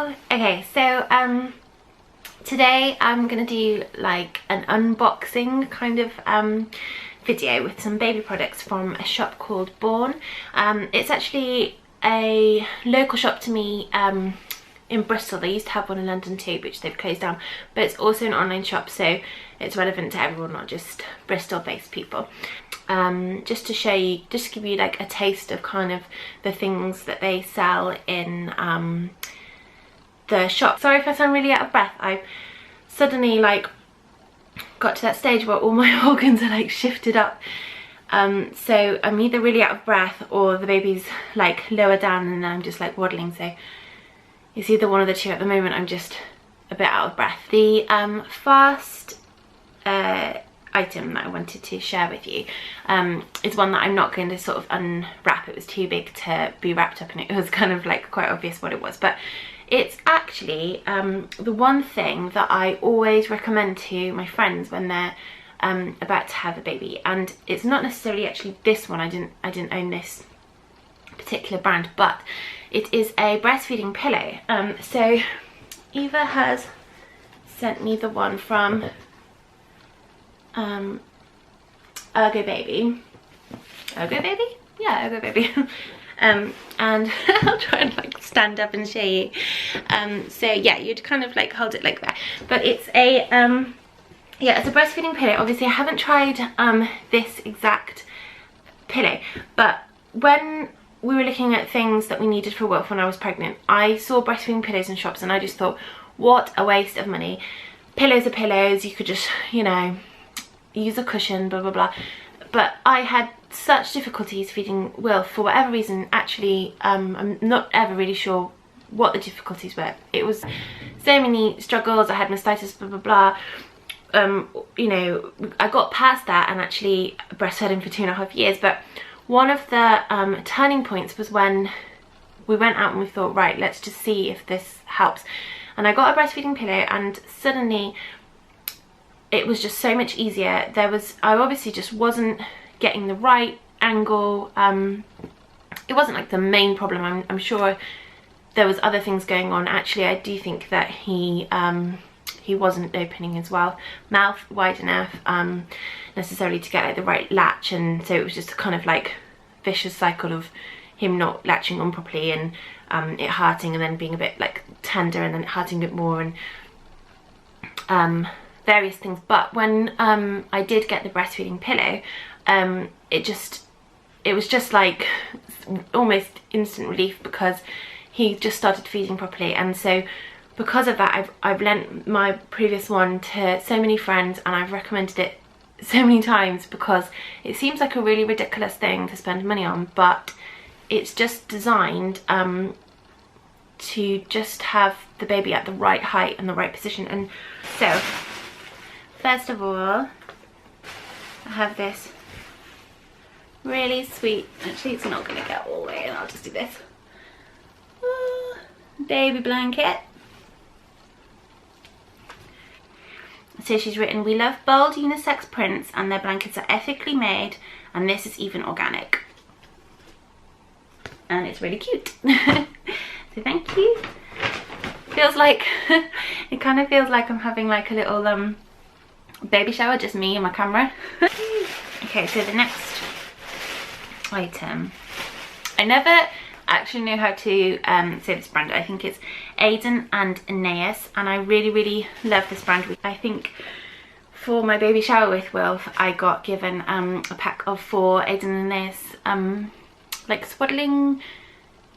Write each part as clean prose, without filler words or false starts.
Hello. Okay, so today I'm gonna do like an unboxing kind of video with some baby products from a shop called Born. It's actually a local shop to me in Bristol. They used to have one in London too, which they've closed down, but it's also an online shop, so it's relevant to everyone, not just Bristol based people. Just to show you, just to give you like a taste of kind of the things that they sell in the shop. Sorry if I sound really out of breath. I suddenly like got to that stage where all my organs are like shifted up, so I'm either really out of breath or the baby's like lower down and I'm just like waddling, so it's either one of the two. At the moment I'm just a bit out of breath. The first item that I wanted to share with you is one that I'm not going to sort of unwrap. It was too big to be wrapped up and it was kind of like quite obvious what it was, but it's actually the one thing that I always recommend to my friends when they're about to have a baby. And it's not necessarily actually this one, I didn't own this particular brand, but it is a breastfeeding pillow. So Eva has sent me the one from Ergo Baby. Ergo Baby? Yeah, Ergo Baby. And I'll try and like stand up and show you. So yeah, you'd kind of like hold it like that. But it's a yeah, it's a breastfeeding pillow. Obviously I haven't tried this exact pillow, but when we were looking at things that we needed for Wilf when I was pregnant, I saw breastfeeding pillows in shops and I just thought, what a waste of money. Pillows are pillows, you could just, you know, use a cushion, blah blah blah. But I had such difficulties feeding Wilf for whatever reason. Actually, I'm not ever really sure what the difficulties were. It was so many struggles. I had mastitis, blah blah blah. You know, I got past that and actually breastfed him for 2.5 years. But one of the turning points was when we went out and we thought, right, let's just see if this helps. And I got a breastfeeding pillow and suddenly it was just so much easier. I obviously just wasn't getting the right angle. It wasn't like the main problem. I'm sure there was other things going on. Actually, I do think that he wasn't opening his mouth wide enough necessarily to get like the right latch, and so it was just a kind of like vicious cycle of him not latching on properly and it hurting and then being a bit like tender and then it hurting a bit more and various things. But when I did get the breastfeeding pillow, it was just like almost instant relief because he just started feeding properly. And so because of that, I've lent my previous one to so many friends and I've recommended it so many times because it seems like a really ridiculous thing to spend money on, but it's just designed to just have the baby at the right height and the right position. And so first of all, I have this really sweet, actually it's not going to get all the way in, I'll just do this, baby blanket. So she's written, "We love bold unisex prints and their blankets are ethically made and this is even organic." And it's really cute. So thank you. Feels like, it kind of feels like I'm having like a little baby shower, just me and my camera. Okay, so the next item, I never actually know how to say this brand. I think it's Aiden and Aeneas, and I really love this brand. I think for my baby shower with Wilf, I got given a pack of 4 Aiden and Aeneas like swaddling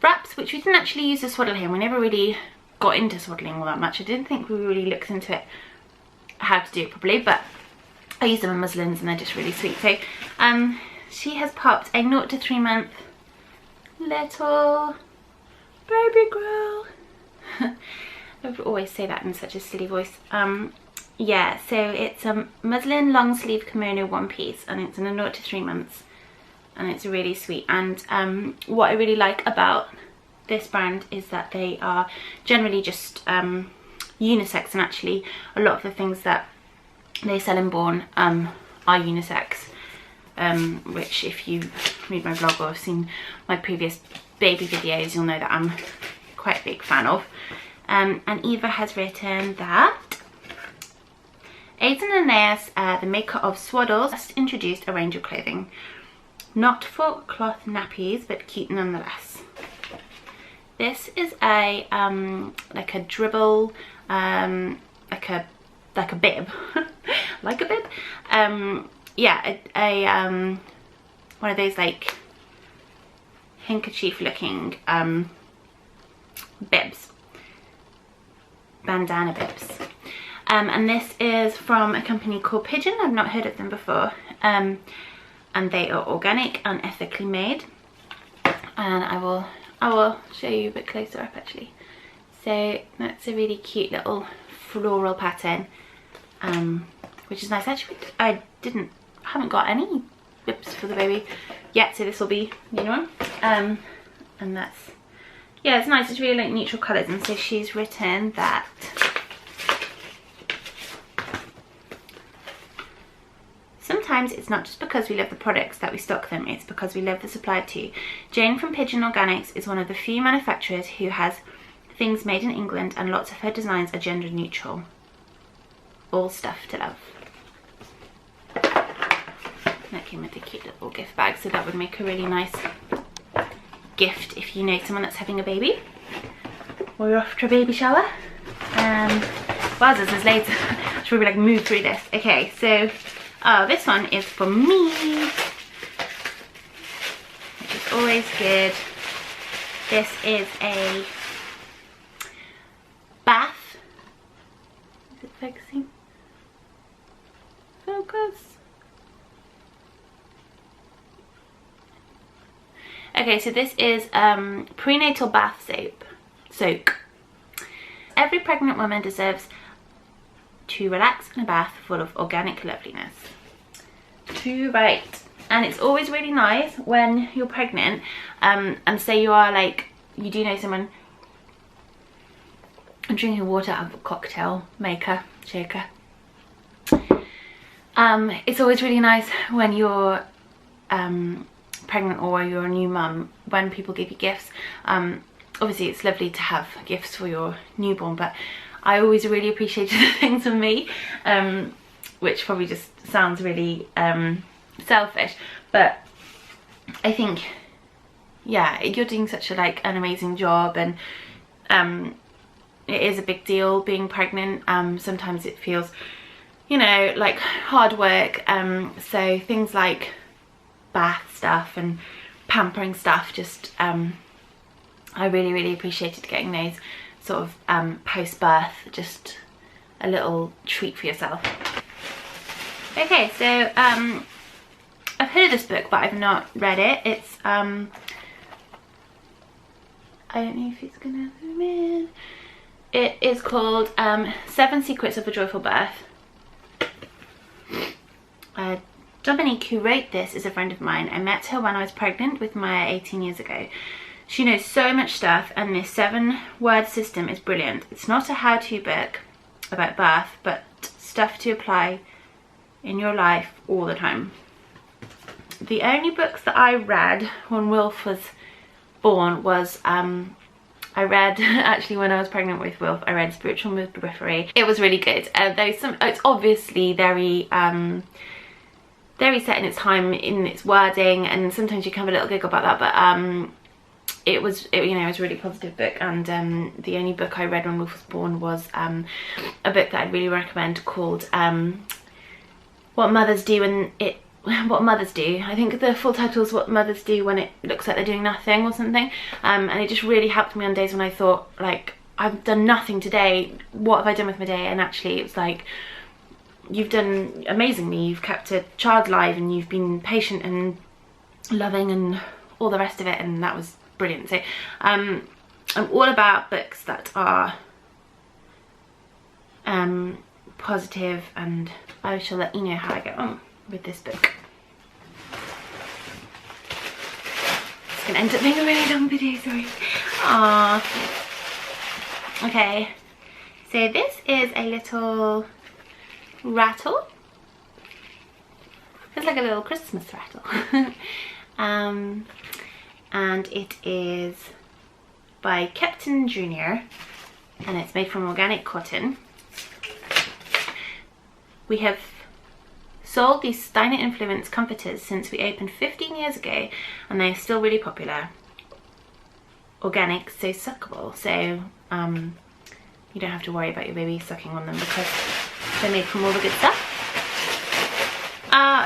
wraps, which we didn't actually use to swaddle him. We never really got into swaddling all that much. I didn't think we really looked into it, how to do it properly, but I use them in muslins and they're just really sweet. So she has popped a 0 to 3 month little baby girl. I would always say that in such a silly voice. Yeah, so it's a muslin long sleeve kimono one piece and it's in a 0 to 3 months and it's really sweet. And what I really like about this brand is that they are generally just unisex, and actually a lot of the things that they sell in Born are unisex, which if you read my blog or have seen my previous baby videos, you'll know that I'm quite a big fan of. And Eva has written that Aidan and Aeneas, the maker of Swaddles, just introduced a range of clothing. Not for cloth nappies, but cute nonetheless. This is a like a dribble, like a bib, like a bib. Yeah, a one of those like handkerchief looking bibs, bandana bibs. And this is from a company called Pigeon. I've not heard of them before. And they are organic and ethically made. And I will show you a bit closer up actually. So that's a really cute little floral pattern, which is nice. Actually, I haven't got any bibs for the baby yet, so this will be the new one. And that's, yeah, it's nice. It's really like neutral colours. And so she's written that sometimes it's not just because we love the products that we stock them, it's because we love the supplier too. Jane from Pigeon Organics is one of the few manufacturers who has things made in England, and lots of her designs are gender neutral. All stuff to love. That came with a cute little gift bag, so that would make a really nice gift if you know someone that's having a baby or you're after a baby shower. Wowzers, there's loads. I should probably like move through this. Okay, so this one is for me, which is always good. This is a bath. Is it focusing? Focus. Okay, so this is prenatal bath soak. Every pregnant woman deserves to relax in a bath full of organic loveliness. Too right. And it's always really nice when you're pregnant, and say you are like, you do know someone drinking water out of a cocktail maker, shaker. It's always really nice when you're pregnant or you're a new mum, when people give you gifts. Obviously it's lovely to have gifts for your newborn, but I always really appreciated the things for me, which probably just sounds really selfish, but I think, yeah, you're doing such a like an amazing job, and it is a big deal being pregnant. Sometimes it feels, you know, like hard work, so things like bath stuff and pampering stuff, just I really appreciated getting those sort of post-birth, just a little treat for yourself. Okay, so I've heard of this book but I've not read it. It's I don't know if it's gonna zoom in. It is called 7 Secrets of a Joyful Birth. Dominique, who wrote this, is a friend of mine. I met her when I was pregnant with Maya 18 years ago. She knows so much stuff, and this 7-word system is brilliant. It's not a how-to book about birth, but stuff to apply in your life all the time. The only books that I read when Wilf was born was, I read, actually when I was pregnant with Wilf, I read Spiritual Midwifery. It was really good. It's obviously very set in its time, in its wording, and sometimes you can have a little giggle about that, but it was a really positive book. And the only book I read when Wilf was born was a book that I'd really recommend called What Mothers Do When What Mothers Do. I think the full title is What Mothers Do When It Looks Like They're Doing Nothing or something, and it just really helped me on days when I thought like, I've done nothing today, what have I done with my day? And actually it's like, you've done amazingly, you've kept a child alive, and you've been patient and loving and all the rest of it, and that was brilliant. So I'm all about books that are positive, and I shall let you know how I get on with this book. It's gonna end up being a really long video, sorry. Aww. Okay, so this is a little rattle. It's like a little Christmas rattle. And it is by Captain Junior, and it's made from organic cotton. We have sold these Steiner influenced comforters since we opened 15 years ago, and they're still really popular. Organic, so suckable, so you don't have to worry about your baby sucking on them because they're made from all the good stuff.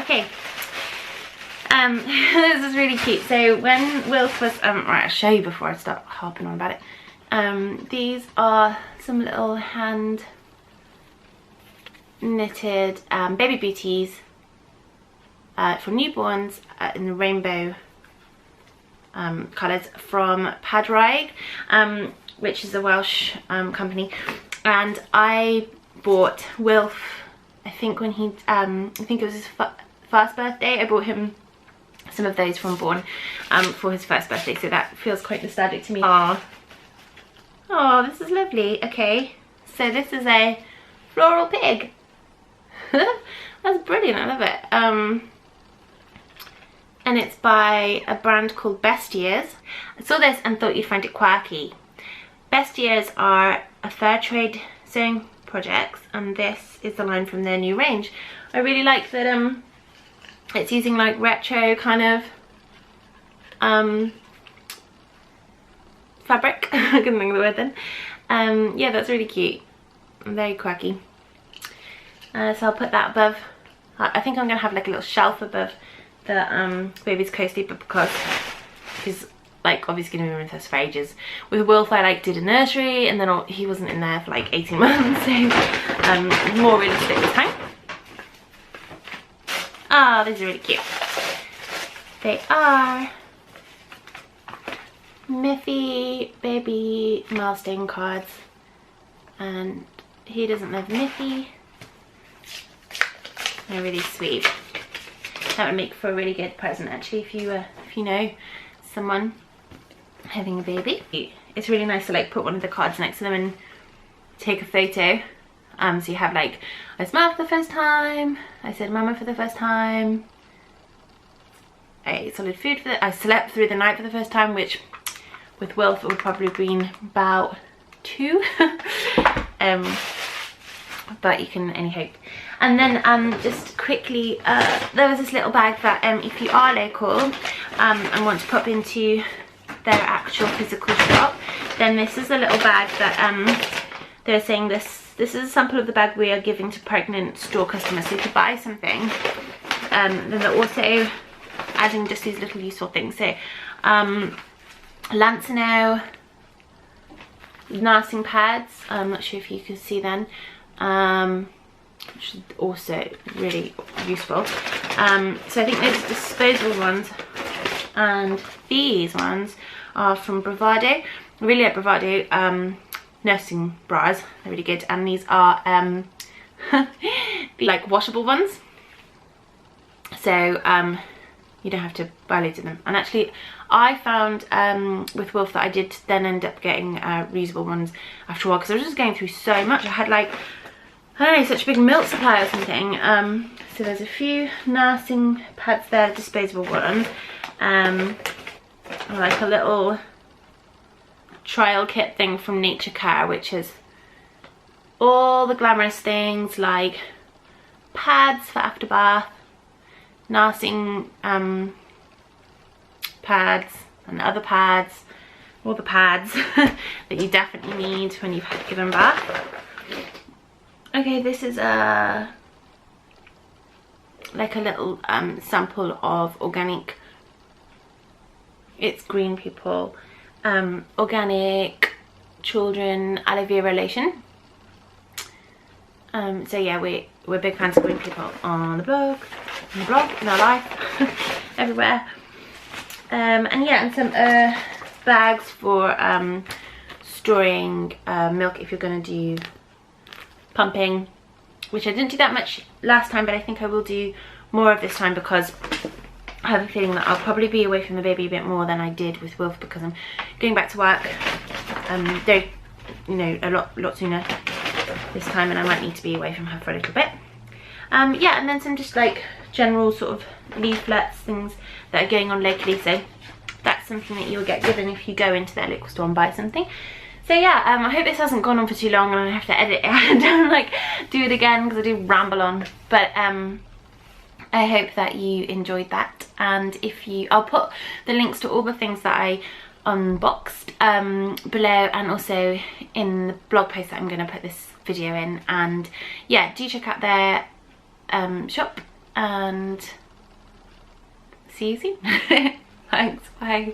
Okay. This is really cute. So when Wilf was right, I'll show you before I start harping on about it. These are some little hand knitted baby booties for newborns in the rainbow colours from Pampering, which is a Welsh company, and I bought Wilf, I think when he I think it was his first birthday. I bought him some of those from Bourne for his first birthday, so that feels quite nostalgic to me. Oh, this is lovely. Okay, so this is a floral pig. That's brilliant, I love it. And it's by a brand called Best Years. I saw this and thought you'd find it quirky. Best Years are a fair trade sewing projects, and this is the line from their new range. I really like that it's using like retro kind of fabric. I couldn't think of the word then. Yeah, that's really cute. Very quirky. So I'll put that above. I think I'm gonna have like a little shelf above the baby's co-sleeper because he's like obviously gonna be with us for ages. With Wilf, I like did a nursery, and then he wasn't in there for like 18 months, so more realistic this time. Oh, these are really cute. They are Miffy baby milestone cards, and he doesn't love Miffy. They're really sweet. That would make for a really good present actually if you know someone having a baby. It's really nice to like put one of the cards next to them and take a photo. So you have like, I smiled for the first time, I said mama for the first time, I ate solid food I slept through the night for the first time, which with Wilf it would probably have been about 2. But you can only hope. And then just quickly, there was this little bag that if you are local and want to pop into their actual physical shop, then this is a little bag that they're saying this is a sample of the bag we are giving to pregnant store customers. So if you buy something, then they're also adding just these little useful things. So Lancino nursing pads, I'm not sure if you can see them, which is also really useful. So I think those disposable ones, and these ones are from Bravado. I really like Bravado nursing bras, they're really good, and these are like washable ones, so you don't have to buy loads of them. And actually I found with Wilf that I did then end up getting reusable ones after a while, because I was just going through so much. I had like, I don't know, such a big milk supply or something. So there's a few nursing pads there, disposable ones, like a little trial kit thing from Nature Care, which is all the glamorous things like pads for after bath, nursing pads and other pads, all the pads that you definitely need when you've given birth. Okay, this is like a little sample of organic, it's green people, organic children aloe vera lotion. So yeah, we're big fans of green people on the blog, in our life, everywhere. And yeah, and some bags for storing milk if you're going to do pumping, which I didn't do that much last time, but I think I will do more of this time, because I have a feeling that I'll probably be away from the baby a bit more than I did with Wilf, because I'm going back to work, though, you know, a lot sooner this time, and I might need to be away from her for a little bit. Yeah, and then some just like general sort of leaflets, things that are going on locally, so that's something that you'll get given if you go into their liquor store and buy something. So yeah, I hope this hasn't gone on for too long and I have to edit it and don't like do it again because I do ramble on. But I hope that you enjoyed that, and if you, I'll put the links to all the things that I unboxed below, and also in the blog post that I'm going to put this video in. And yeah, do check out their shop, and see you soon. Thanks, bye.